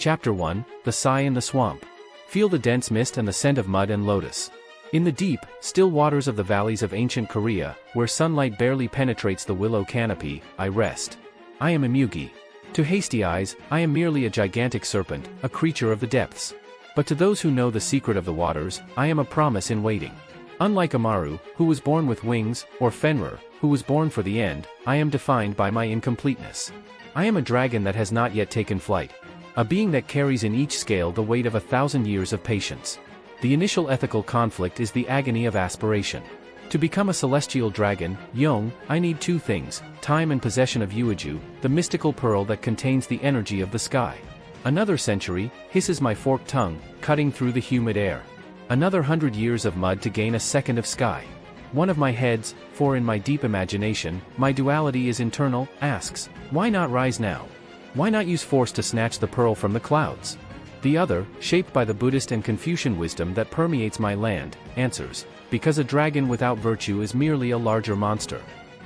Chapter 1, The Sigh in the Swamp. Feel the dense mist and the scent of mud and lotus. In the deep, still waters of the valleys of ancient Korea, where sunlight barely penetrates the willow canopy, I rest. I am Imugi. To hasty eyes, I am merely a gigantic serpent, a creature of the depths. But to those who know the secret of the waters, I am a promise in waiting. Unlike Amaru, who was born with wings, or Fenrir, who was born for the end, I am defined by my incompleteness. I am a dragon that has not yet taken flight. A being that carries in each scale the weight of 1,000 years of patience. The initial ethical conflict is the agony of aspiration. To become a celestial dragon, Yong, I need two things: time and possession of Yeouiju, the mystical pearl that contains the energy of the sky. Another century, hisses my forked tongue, cutting through the humid air. Another 100 years of mud to gain a second of sky. One of my heads, for in my deep imagination, my duality is internal, asks, why not rise now? Why not use force to snatch the pearl from the clouds? The other, shaped by the Buddhist and Confucian wisdom that permeates my land, answers, because a dragon without virtue is merely a larger monster.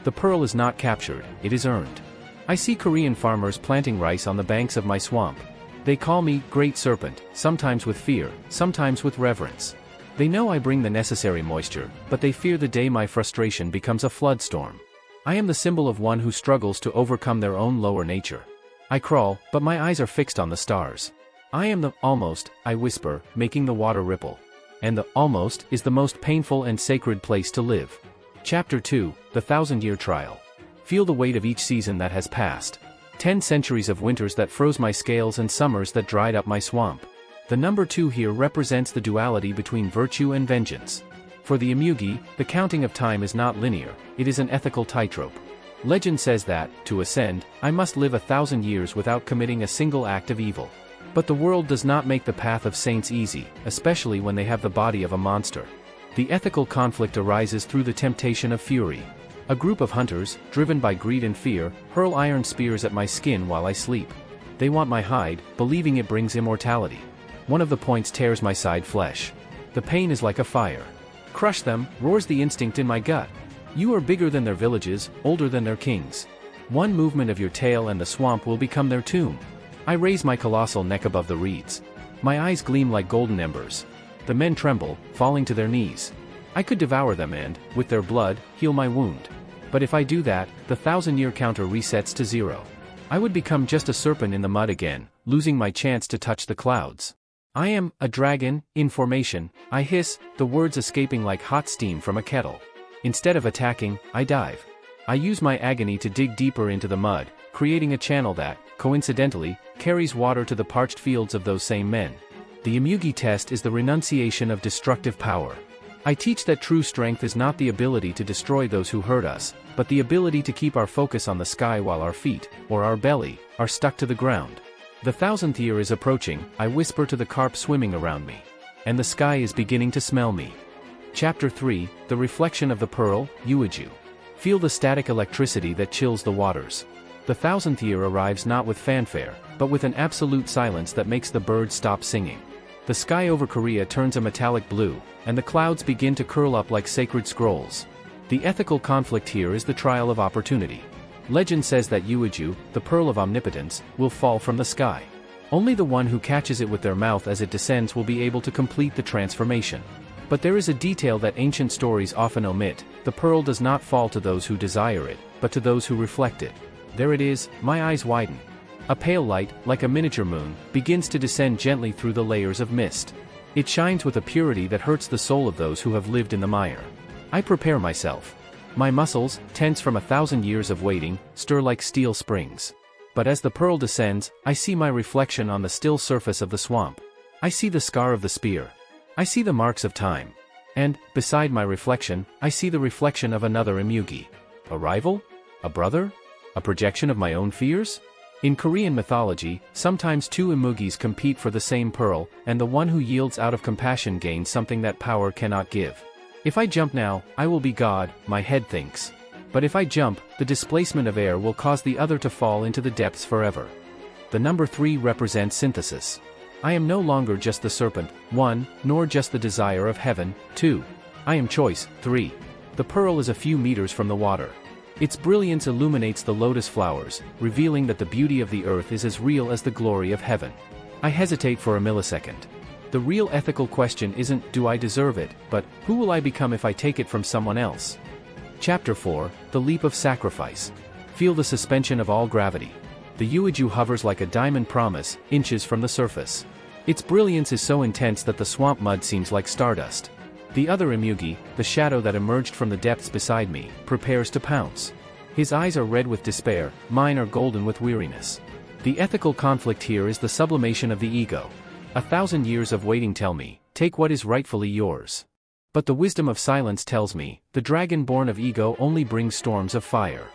The pearl is not captured, it is earned. I see Korean farmers planting rice on the banks of my swamp. They call me Great Serpent, sometimes with fear, sometimes with reverence. They know I bring the necessary moisture, but they fear the day my frustration becomes a flood storm. I am the symbol of one who struggles to overcome their own lower nature. I crawl, but my eyes are fixed on the stars. I am the almost, I whisper, making the water ripple. And the almost is the most painful and sacred place to live. Chapter 2, The 1,000-Year Trial. Feel the weight of each season that has passed. 10 centuries of winters that froze my scales and summers that dried up my swamp. The number 2 here represents the duality between virtue and vengeance. For the Imugi, the counting of time is not linear, it is an ethical tightrope. Legend says that, to ascend, I must live 1,000 years without committing a single act of evil. But the world does not make the path of saints easy, especially when they have the body of a monster. The ethical conflict arises through the temptation of fury. A group of hunters, driven by greed and fear, hurl iron spears at my skin while I sleep. They want my hide, believing it brings immortality. One of the points tears my side flesh. The pain is like a fire. Crush them, roars the instinct in my gut. You are bigger than their villages, older than their kings. One movement of your tail and the swamp will become their tomb. I raise my colossal neck above the reeds. My eyes gleam like golden embers. The men tremble, falling to their knees. I could devour them and, with their blood, heal my wound. But if I do that, the 1,000-year counter resets to 0. I would become just a serpent in the mud again, losing my chance to touch the clouds. I am a dragon, in formation, I hiss, the words escaping like hot steam from a kettle. Instead of attacking, I dive. I use my agony to dig deeper into the mud, creating a channel that, coincidentally, carries water to the parched fields of those same men. The Imugi test is the renunciation of destructive power. I teach that true strength is not the ability to destroy those who hurt us, but the ability to keep our focus on the sky while our feet, or our belly, are stuck to the ground. The 1,000th year is approaching, I whisper to the carp swimming around me. And the sky is beginning to smell me. Chapter 3, The Reflection of the Pearl, Yeouiju. Feel the static electricity that chills the waters. The 1,000th year arrives not with fanfare, but with an absolute silence that makes the birds stop singing. The sky over Korea turns a metallic blue, and the clouds begin to curl up like sacred scrolls. The ethical conflict here is the trial of opportunity. Legend says that Yeouiju, the pearl of omnipotence, will fall from the sky. Only the one who catches it with their mouth as it descends will be able to complete the transformation. But there is a detail that ancient stories often omit: the pearl does not fall to those who desire it, but to those who reflect it. There it is, my eyes widen. A pale light, like a miniature moon, begins to descend gently through the layers of mist. It shines with a purity that hurts the soul of those who have lived in the mire. I prepare myself. My muscles, tense from 1,000 years of waiting, stir like steel springs. But as the pearl descends, I see my reflection on the still surface of the swamp. I see the scar of the spear. I see the marks of time. And, beside my reflection, I see the reflection of another Imugi. A rival? A brother? A projection of my own fears? In Korean mythology, sometimes two Imugis compete for the same pearl, and the one who yields out of compassion gains something that power cannot give. If I jump now, I will be God, my head thinks. But if I jump, the displacement of air will cause the other to fall into the depths forever. The number 3 represents synthesis. I am no longer just the serpent, 1, nor just the desire of heaven, 2. I am choice, 3. The pearl is a few meters from the water. Its brilliance illuminates the lotus flowers, revealing that the beauty of the earth is as real as the glory of heaven. I hesitate for a millisecond. The real ethical question isn't, do I deserve it, but, who will I become if I take it from someone else? Chapter 4, The Leap of Sacrifice. Feel the suspension of all gravity. The Yeouiju hovers like a diamond promise, inches from the surface. Its brilliance is so intense that the swamp mud seems like stardust. The other Imugi, the shadow that emerged from the depths beside me, prepares to pounce. His eyes are red with despair, mine are golden with weariness. The ethical conflict here is the sublimation of the ego. 1,000 years of waiting tell me, take what is rightfully yours. But the wisdom of silence tells me, the dragon born of ego only brings storms of fire.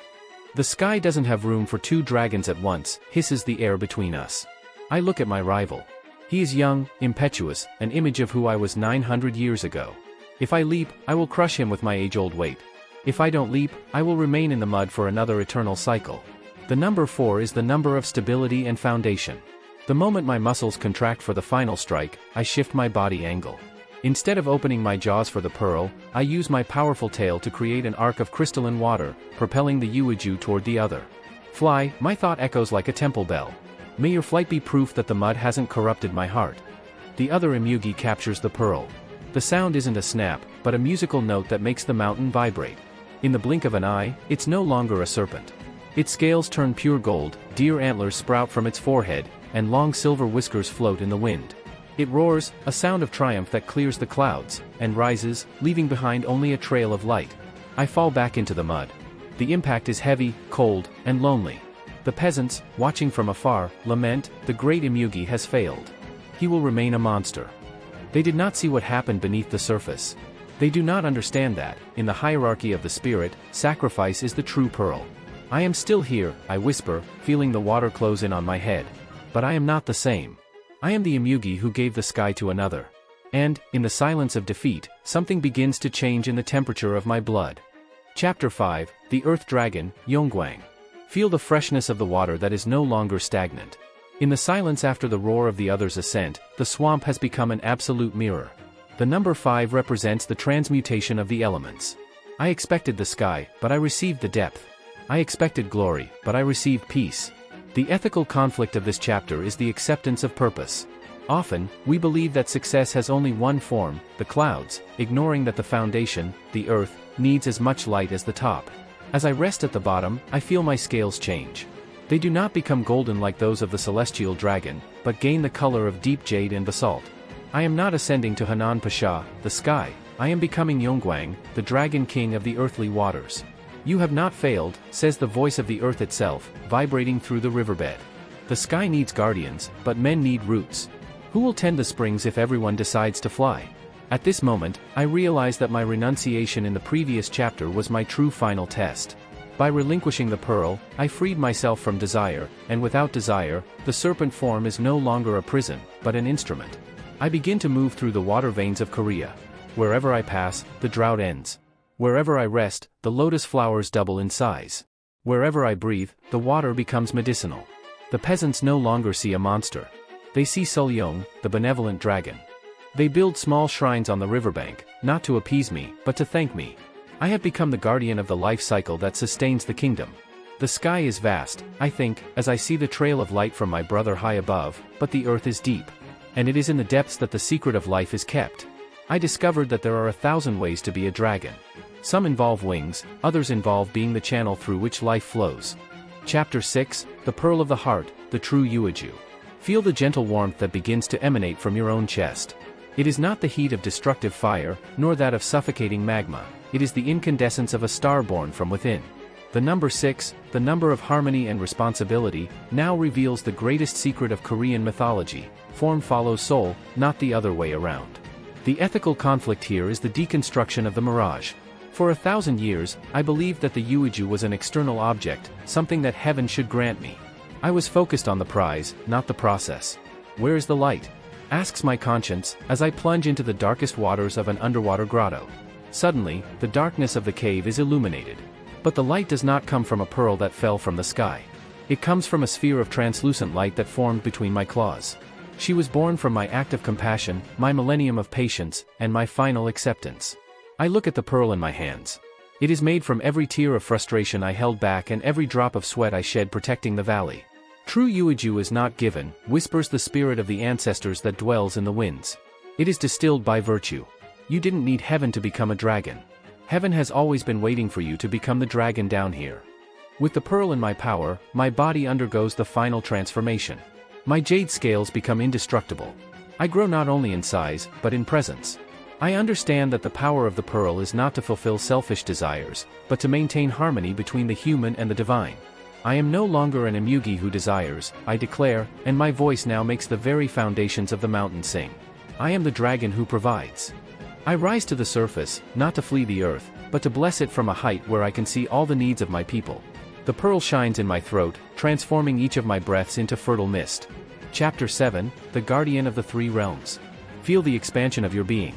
The sky doesn't have room for two dragons at once, hisses the air between us. I look at my rival. He is young, impetuous, an image of who I was 900 years ago. If I leap, I will crush him with my age-old weight. If I don't leap, I will remain in the mud for another eternal cycle. The number 4 is the number of stability and foundation. The moment my muscles contract for the final strike, I shift my body angle. Instead of opening my jaws for the pearl, I use my powerful tail to create an arc of crystalline water, propelling the Yeouiju toward the other. Fly, my thought echoes like a temple bell. May your flight be proof that the mud hasn't corrupted my heart. The other Imugi captures the pearl. The sound isn't a snap, but a musical note that makes the mountain vibrate. In the blink of an eye, it's no longer a serpent. Its scales turn pure gold, deer antlers sprout from its forehead, and long silver whiskers float in the wind. It roars, a sound of triumph that clears the clouds, and rises, leaving behind only a trail of light. I fall back into the mud. The impact is heavy, cold, and lonely. The peasants, watching from afar, lament, the great Imugi has failed. He will remain a monster. They did not see what happened beneath the surface. They do not understand that, in the hierarchy of the spirit, sacrifice is the true pearl. I am still here, I whisper, feeling the water close in on my head. But I am not the same. I am the Imugi who gave the sky to another. And, in the silence of defeat, something begins to change in the temperature of my blood. Chapter 5, The Earth Dragon, Yong. Feel the freshness of the water that is no longer stagnant. In the silence after the roar of the other's ascent, the swamp has become an absolute mirror. The number 5 represents the transmutation of the elements. I expected the sky, but I received the depth. I expected glory, but I received peace. The ethical conflict of this chapter is the acceptance of purpose. Often, we believe that success has only one form, the clouds, ignoring that the foundation, the earth, needs as much light as the top. As I rest at the bottom, I feel my scales change. They do not become golden like those of the celestial dragon, but gain the color of deep jade and basalt. I am not ascending to Hanan Pasha, the sky, I am becoming Yong, the dragon king of the earthly waters. You have not failed, says the voice of the earth itself, vibrating through the riverbed. The sky needs guardians, but men need roots. Who will tend the springs if everyone decides to fly? At this moment, I realize that my renunciation in the previous chapter was my true final test. By relinquishing the pearl, I freed myself from desire, and without desire, the serpent form is no longer a prison, but an instrument. I begin to move through the water veins of Korea. Wherever I pass, the drought ends. Wherever I rest, the lotus flowers double in size. Wherever I breathe, the water becomes medicinal. The peasants no longer see a monster. They see Yong, the benevolent dragon. They build small shrines on the riverbank, not to appease me, but to thank me. I have become the guardian of the life cycle that sustains the kingdom. The sky is vast, I think, as I see the trail of light from my brother high above, but the earth is deep. And it is in the depths that the secret of life is kept. I discovered that there are 1,000 ways to be a dragon. Some involve wings, others involve being the channel through which life flows. Chapter 6, The Pearl of the Heart, the True Yeouiju. Feel the gentle warmth that begins to emanate from your own chest. It is not the heat of destructive fire, nor that of suffocating magma, it is the incandescence of a star born from within. The number 6, the number of harmony and responsibility, now reveals the greatest secret of Korean mythology: form follows soul, not the other way around. The ethical conflict here is the deconstruction of the mirage. For 1,000 years, I believed that the Yeouiju was an external object, something that heaven should grant me. I was focused on the prize, not the process. Where is the light? Asks my conscience, as I plunge into the darkest waters of an underwater grotto. Suddenly, the darkness of the cave is illuminated. But the light does not come from a pearl that fell from the sky. It comes from a sphere of translucent light that formed between my claws. She was born from my act of compassion, my millennium of patience, and my final acceptance. I look at the pearl in my hands. It is made from every tear of frustration I held back and every drop of sweat I shed protecting the valley. True Yeouiju is not given, whispers the spirit of the ancestors that dwells in the winds. It is distilled by virtue. You didn't need heaven to become a dragon. Heaven has always been waiting for you to become the dragon down here. With the pearl in my power, my body undergoes the final transformation. My jade scales become indestructible. I grow not only in size, but in presence. I understand that the power of the pearl is not to fulfill selfish desires, but to maintain harmony between the human and the divine. I am no longer an Imugi who desires, I declare, and my voice now makes the very foundations of the mountain sing. I am the dragon who provides. I rise to the surface, not to flee the earth, but to bless it from a height where I can see all the needs of my people. The pearl shines in my throat, transforming each of my breaths into fertile mist. Chapter 7, The Guardian of the Three Realms. Feel the expansion of your being.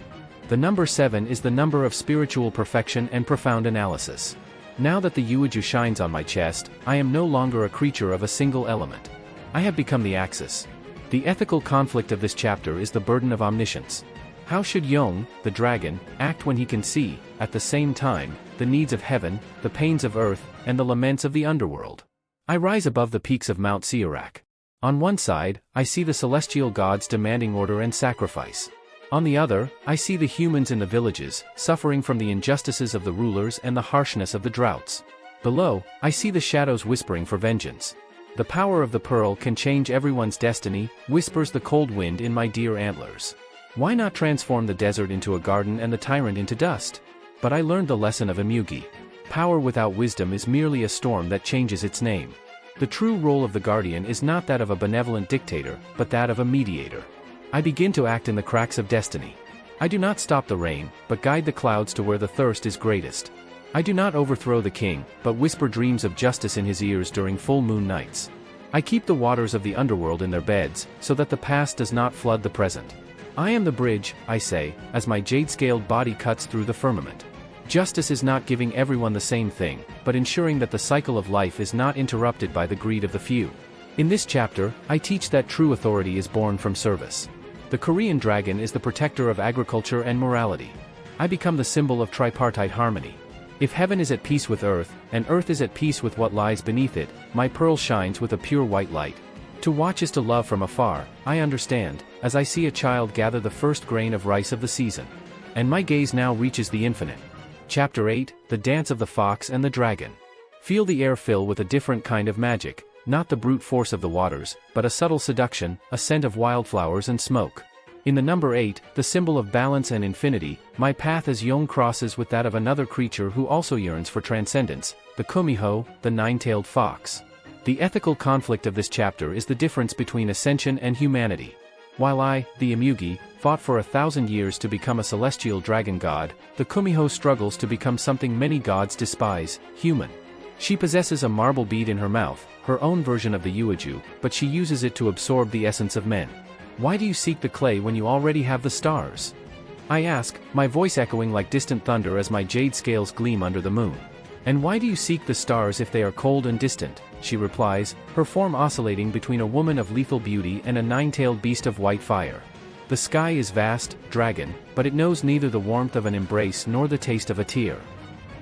The number 7 is the number of spiritual perfection and profound analysis. Now that the Yeouiju shines on my chest, I am no longer a creature of a single element. I have become the axis. The ethical conflict of this chapter is the burden of omniscience. How should Yong, the dragon, act when he can see, at the same time, the needs of heaven, the pains of earth, and the laments of the underworld? I rise above the peaks of Mount Siurak. On one side, I see the celestial gods demanding order and sacrifice. On the other, I see the humans in the villages, suffering from the injustices of the rulers and the harshness of the droughts. Below, I see the shadows whispering for vengeance. The power of the pearl can change everyone's destiny, whispers the cold wind in my dear antlers. Why not transform the desert into a garden and the tyrant into dust? But I learned the lesson of Imugi. Power without wisdom is merely a storm that changes its name. The true role of the guardian is not that of a benevolent dictator, but that of a mediator. I begin to act in the cracks of destiny. I do not stop the rain, but guide the clouds to where the thirst is greatest. I do not overthrow the king, but whisper dreams of justice in his ears during full moon nights. I keep the waters of the underworld in their beds, so that the past does not flood the present. I am the bridge, I say, as my jade-scaled body cuts through the firmament. Justice is not giving everyone the same thing, but ensuring that the cycle of life is not interrupted by the greed of the few. In this chapter, I teach that true authority is born from service. The Korean dragon is the protector of agriculture and morality. I become the symbol of tripartite harmony. If heaven is at peace with earth, and earth is at peace with what lies beneath it, my pearl shines with a pure white light. To watch is to love from afar, I understand, as I see a child gather the first grain of rice of the season. And my gaze now reaches the infinite. Chapter 8, The Dance of the Fox and the Dragon. Feel the air fill with a different kind of magic, not the brute force of the waters, but a subtle seduction, a scent of wildflowers and smoke. In the number 8, the symbol of balance and infinity, my path as Yong crosses with that of another creature who also yearns for transcendence, the Kumiho, the nine-tailed fox. The ethical conflict of this chapter is the difference between ascension and humanity. While I, the Imugi, fought for 1,000 years to become a celestial dragon god, the Kumiho struggles to become something many gods despise, human. She possesses a marble bead in her mouth, her own version of the Yeouiju, but she uses it to absorb the essence of men. Why do you seek the clay when you already have the stars? I ask, my voice echoing like distant thunder as my jade scales gleam under the moon. And why do you seek the stars if they are cold and distant? She replies, her form oscillating between a woman of lethal beauty and a nine-tailed beast of white fire. The sky is vast, dragon, but it knows neither the warmth of an embrace nor the taste of a tear.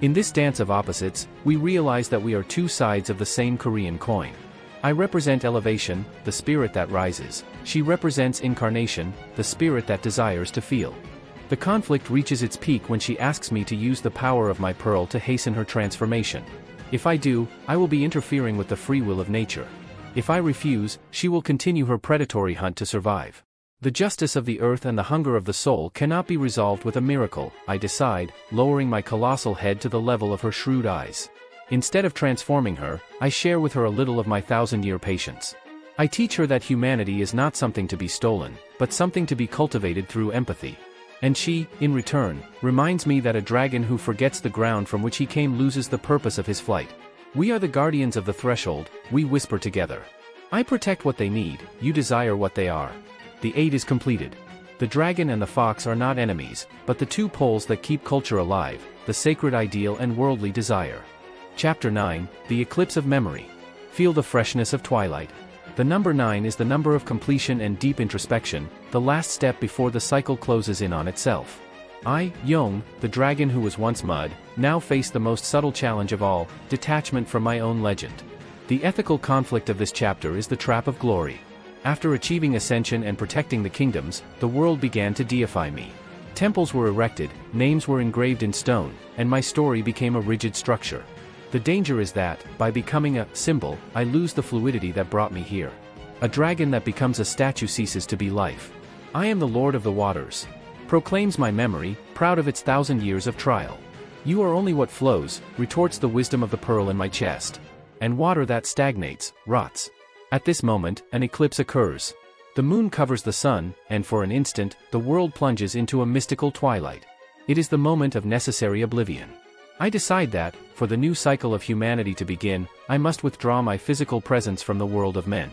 In this dance of opposites, we realize that we are two sides of the same Korean coin. I represent elevation, the spirit that rises. She represents incarnation, the spirit that desires to feel. The conflict reaches its peak when she asks me to use the power of my pearl to hasten her transformation. If I do, I will be interfering with the free will of nature. If I refuse, she will continue her predatory hunt to survive. The justice of the earth and the hunger of the soul cannot be resolved with a miracle, I decide, lowering my colossal head to the level of her shrewd eyes. Instead of transforming her, I share with her a little of my 1,000-year patience. I teach her that humanity is not something to be stolen, but something to be cultivated through empathy. And she, in return, reminds me that a dragon who forgets the ground from which he came loses the purpose of his flight. We are the guardians of the threshold, we whisper together. I protect what they need, you desire what they are. The 8 is completed. The dragon and the fox are not enemies, but the two poles that keep culture alive, the sacred ideal and worldly desire. Chapter 9, The Eclipse of Memory. Feel the freshness of twilight. The number 9 is the number of completion and deep introspection, the last step before the cycle closes in on itself. I, Yong, the dragon who was once mud, now face the most subtle challenge of all, detachment from my own legend. The ethical conflict of this chapter is the trap of glory. After achieving ascension and protecting the kingdoms, the world began to deify me. Temples were erected, names were engraved in stone, and my story became a rigid structure. The danger is that, by becoming a symbol, I lose the fluidity that brought me here. A dragon that becomes a statue ceases to be life. I am the Lord of the Waters. Proclaims my memory, proud of its 1,000 years of trial. You are only what flows, retorts the wisdom of the pearl in my chest. And water that stagnates, rots. At this moment, an eclipse occurs. The moon covers the sun, and for an instant, the world plunges into a mystical twilight. It is the moment of necessary oblivion. I decide that, for the new cycle of humanity to begin, I must withdraw my physical presence from the world of men.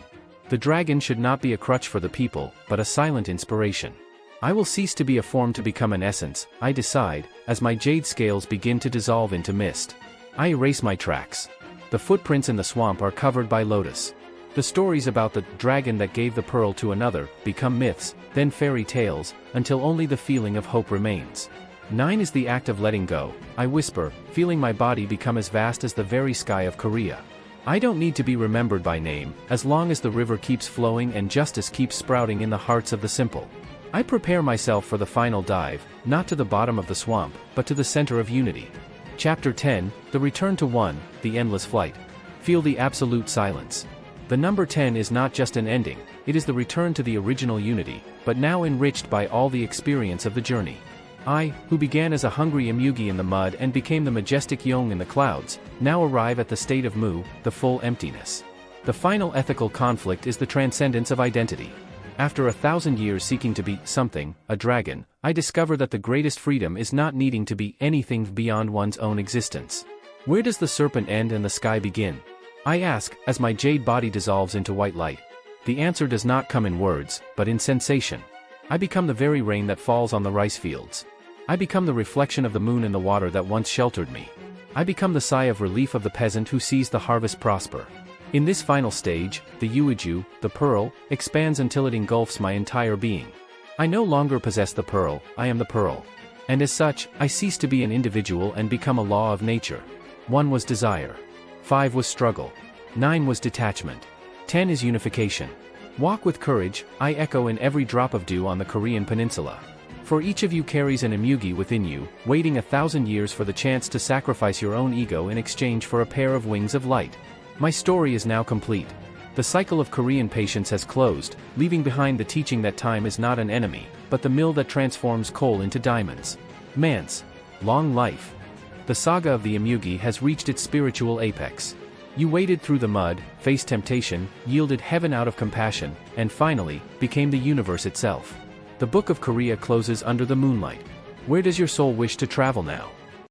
The dragon should not be a crutch for the people, but a silent inspiration. I will cease to be a form to become an essence, I decide, as my jade scales begin to dissolve into mist. I erase my tracks. The footprints in the swamp are covered by lotus. The stories about the dragon that gave the pearl to another become myths, then fairy tales, until only the feeling of hope remains. 9 is the act of letting go, I whisper, feeling my body become as vast as the very sky of Korea. I don't need to be remembered by name, as long as the river keeps flowing and justice keeps sprouting in the hearts of the simple. I prepare myself for the final dive, not to the bottom of the swamp, but to the center of unity. Chapter 10, The Return to One, The Endless Flight. Feel the absolute silence. The number 10 is not just an ending, it is the return to the original unity, but now enriched by all the experience of the journey. I, who began as a hungry Imugi in the mud and became the majestic Yong in the clouds, now arrive at the state of Mu, the full emptiness. The final ethical conflict is the transcendence of identity. After 1,000 years seeking to be something, a dragon, I discover that the greatest freedom is not needing to be anything beyond one's own existence. Where does the serpent end and the sky begin? I ask, as my jade body dissolves into white light. The answer does not come in words, but in sensation. I become the very rain that falls on the rice fields. I become the reflection of the moon in the water that once sheltered me. I become the sigh of relief of the peasant who sees the harvest prosper. In this final stage, the Yeouiju, the pearl, expands until it engulfs my entire being. I no longer possess the pearl, I am the pearl. And as such, I cease to be an individual and become a law of nature. 1 was desire. 5 was struggle. 9 was detachment. 10 is unification. Walk with courage, I echo in every drop of dew on the Korean peninsula. For each of you carries an Imugi within you, waiting 1,000 years for the chance to sacrifice your own ego in exchange for a pair of wings of light. My story is now complete. The cycle of Korean patience has closed, leaving behind the teaching that time is not an enemy, but the mill that transforms coal into diamonds. Mance. Long life. The saga of the Imugi has reached its spiritual apex. You waded through the mud, faced temptation, yielded heaven out of compassion, and finally, became the universe itself. The Book of Korea closes under the moonlight. Where does your soul wish to travel now?